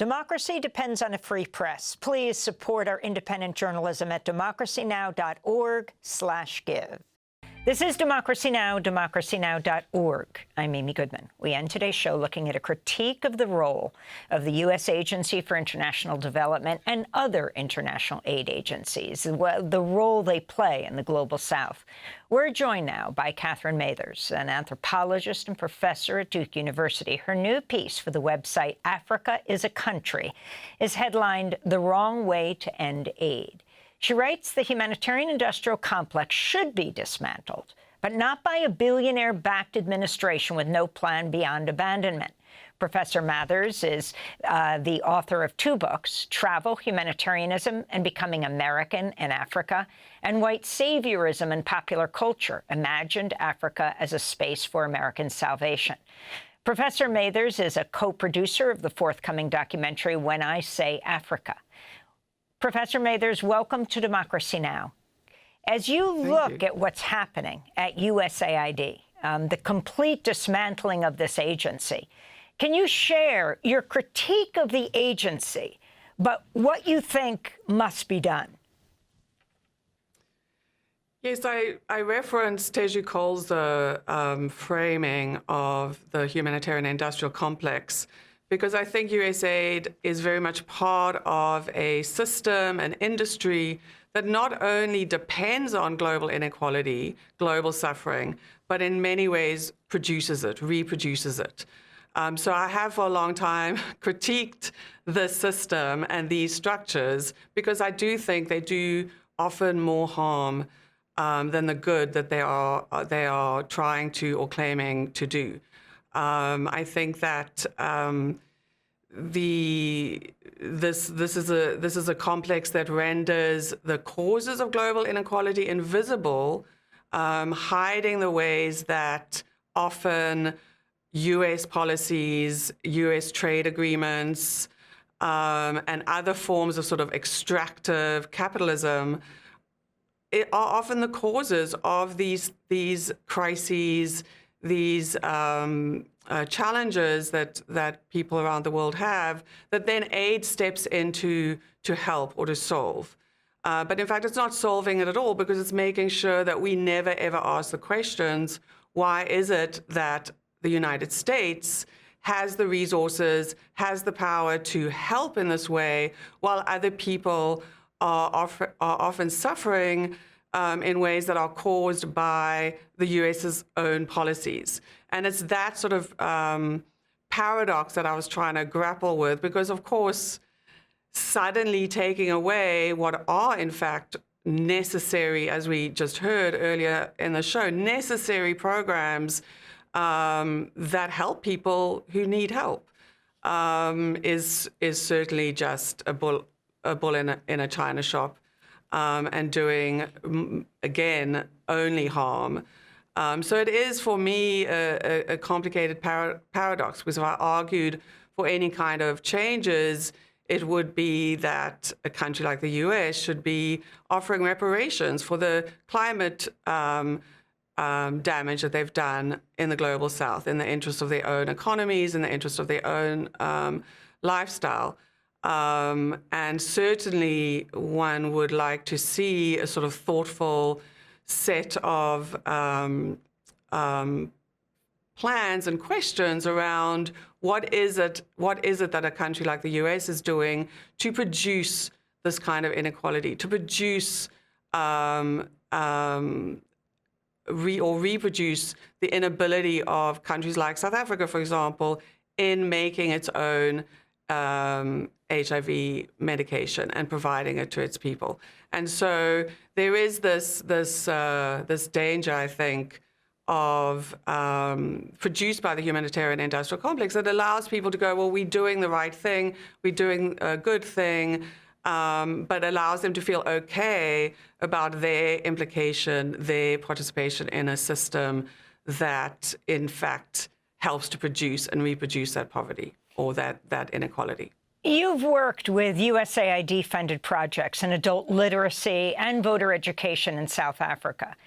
Democracy depends on a free press. Please support our independent journalism at democracynow.org/give. This is Democracy Now!, democracynow.org. I'm Amy Goodman. We end today's show looking at a critique of the role of the U.S. Agency for International Development and other international aid agencies, the role they play in the Global South. We're joined now by Kathryn Mathers, an anthropologist and professor at Duke University. Her new piece for the website Africa is a Country is headlined "The Wrong Way to End Aid." She writes the humanitarian-industrial complex should be dismantled, but not by a billionaire-backed administration with no plan beyond abandonment. Professor Mathers is the author of 2 books, Travel, Humanitarianism, and Becoming American in Africa, and White Saviorism and Popular Culture, Imagined Africa as a Space for American Salvation. Professor Mathers is a co-producer of the forthcoming documentary When I Say Africa. Professor Mathers, welcome to Democracy Now! As you look at what's happening at USAID, the complete dismantling of this agency, can you share your critique of the agency, but what you think must be done? Yes, I referenced Teju Cole's framing of the humanitarian-industrial complex, because I think USAID is very much part of a system, an industry that not only depends on global inequality, global suffering, but in many ways produces it, reproduces it. So I have for a long time critiqued the system and these structures because I do think they do often more harm than the good that they are trying to or claiming to do. I think that this is a complex that renders the causes of global inequality invisible, hiding the ways that often U.S. policies, U.S. trade agreements, and other forms of sort of extractive capitalism are often the causes of these crises, these challenges that people around the world have, that then aid steps into to help or to solve. But in fact, it's not solving it at all, because it's making sure that we never, ever ask the questions, why is it that the United States has the resources, has the power to help in this way, while other people are often suffering in ways that are caused by the US's own policies. And it's that sort of paradox that I was trying to grapple with, because of course, suddenly taking away what are in fact necessary, as we just heard earlier in the show, necessary programs that help people who need help is certainly just a bull in a china shop. And doing, again, only harm. So it is, for me, a complicated paradox, because if I argued for any kind of changes, it would be that a country like the US should be offering reparations for the climate damage that they've done in the Global South, in the interest of their own economies, in the interest of their own lifestyle. And certainly one would like to see a sort of thoughtful set of plans and questions around what is it that a country like the US is doing to produce this kind of inequality, to produce reproduce the inability of countries like South Africa, for example, in making its own HIV medication and providing it to its people. And so there is this danger, I think, of produced by the humanitarian-industrial complex that allows people to go, well, we're doing the right thing, we're doing a good thing, but allows them to feel okay about their implication, their participation in a system that, in fact, helps to produce and reproduce that poverty or that inequality. You've worked with USAID-funded projects in adult literacy and voter education in South Africa.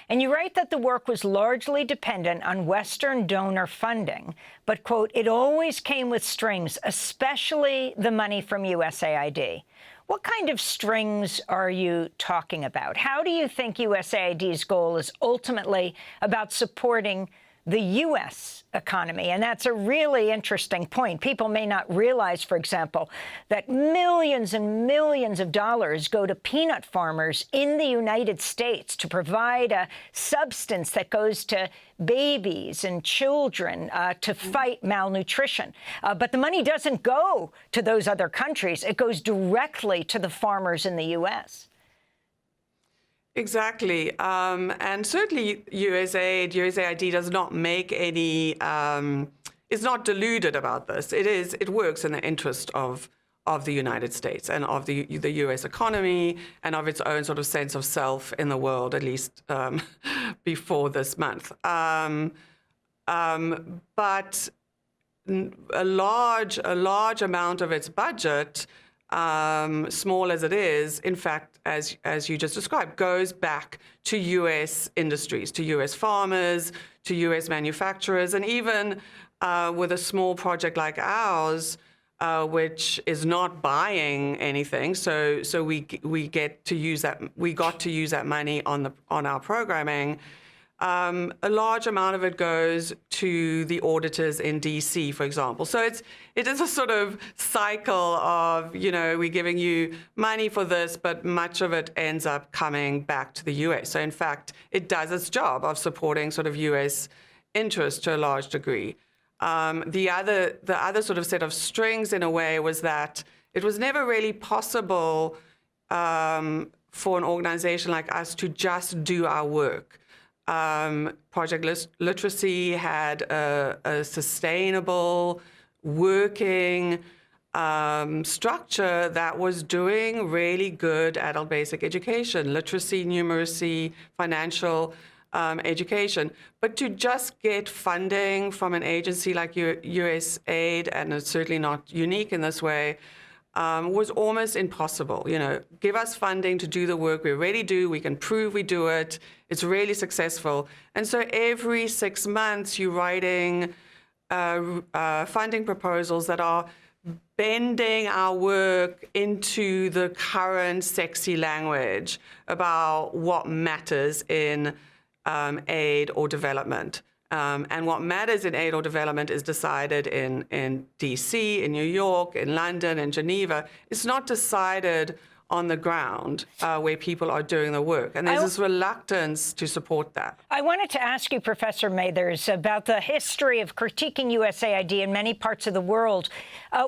And you write that the work was largely dependent on Western donor funding, but, quote, it always came with strings, especially the money from USAID. What kind of strings are you talking about? How do you think USAID's goal is ultimately about supporting the U.S. economy? And that's a really interesting point. People may not realize, for example, that millions and millions of dollars go to peanut farmers in the United States to provide a substance that goes to babies and children to fight malnutrition. But the money doesn't go to those other countries. It goes directly to the farmers in the U.S. Exactly. And certainly USAID does not make any, is not deluded about this. It works in the interest of the United States and of the US economy and of its own sort of sense of self in the world, at least before this month. But a large amount of its budget, small as it is, in fact, as you just described, goes back to U.S. industries, to U.S. farmers, to U.S. manufacturers, and even with a small project like ours, which is not buying anything, so we get to use that. We got to use that money on our programming. A large amount of it goes to the auditors in D.C., for example. So it is a sort of cycle of, we're giving you money for this, but much of it ends up coming back to the U.S. So in fact, it does its job of supporting sort of U.S. interests to a large degree. The other sort of set of strings, in a way, was that it was never really possible for an organization like us to just do our work. Project Literacy had a sustainable, working structure that was doing really good adult basic education, literacy, numeracy, financial education. But to just get funding from an agency like USAID, and it's certainly not unique in this way, was almost impossible. Give us funding to do the work we already do. We can prove we do it. It's really successful. And so every 6 months, you're writing funding proposals that are bending our work into the current sexy language about what matters in aid or development. And what matters in aid or development is decided in D.C., in New York, in London, in Geneva. It's not decided on the ground where people are doing the work. And there's this reluctance to support that. I wanted to ask you, Professor Mathers, about the history of critiquing USAID in many parts of the world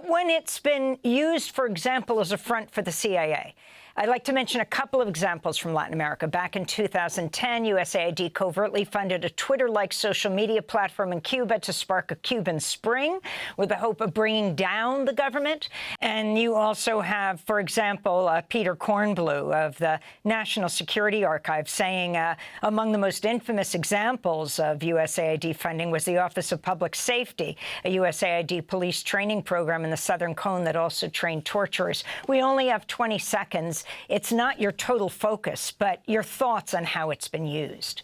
when it's been used, for example, as a front for the CIA. I'd like to mention a couple of examples from Latin America. Back in 2010, USAID covertly funded a Twitter-like social media platform in Cuba to spark a Cuban spring with the hope of bringing down the government. And you also have, for example, Peter Kornblue of the National Security Archive saying among the most infamous examples of USAID funding was the Office of Public Safety, a USAID police training program in the Southern Cone that also trained torturers. We only have 20 seconds. It's not your total focus, but your thoughts on how it's been used.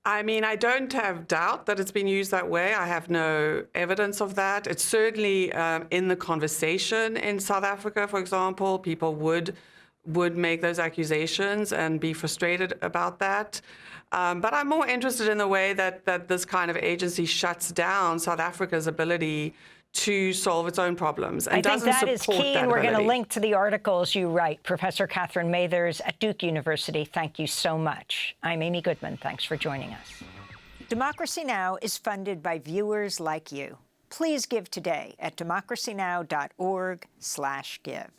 I mean, I don't have doubt that it's been used that way. I have no evidence of that. It's certainly in the conversation in South Africa, for example, people would make those accusations and be frustrated about that. But I'm more interested in the way that this kind of agency shuts down South Africa's ability to solve its own problems. And I think that is key, and we're going to link to the articles you write. Professor Kathryn Mathers at Duke University, thank you so much. I'm Amy Goodman. Thanks for joining us. Democracy Now! Is funded by viewers like you. Please give today at democracynow.org/give.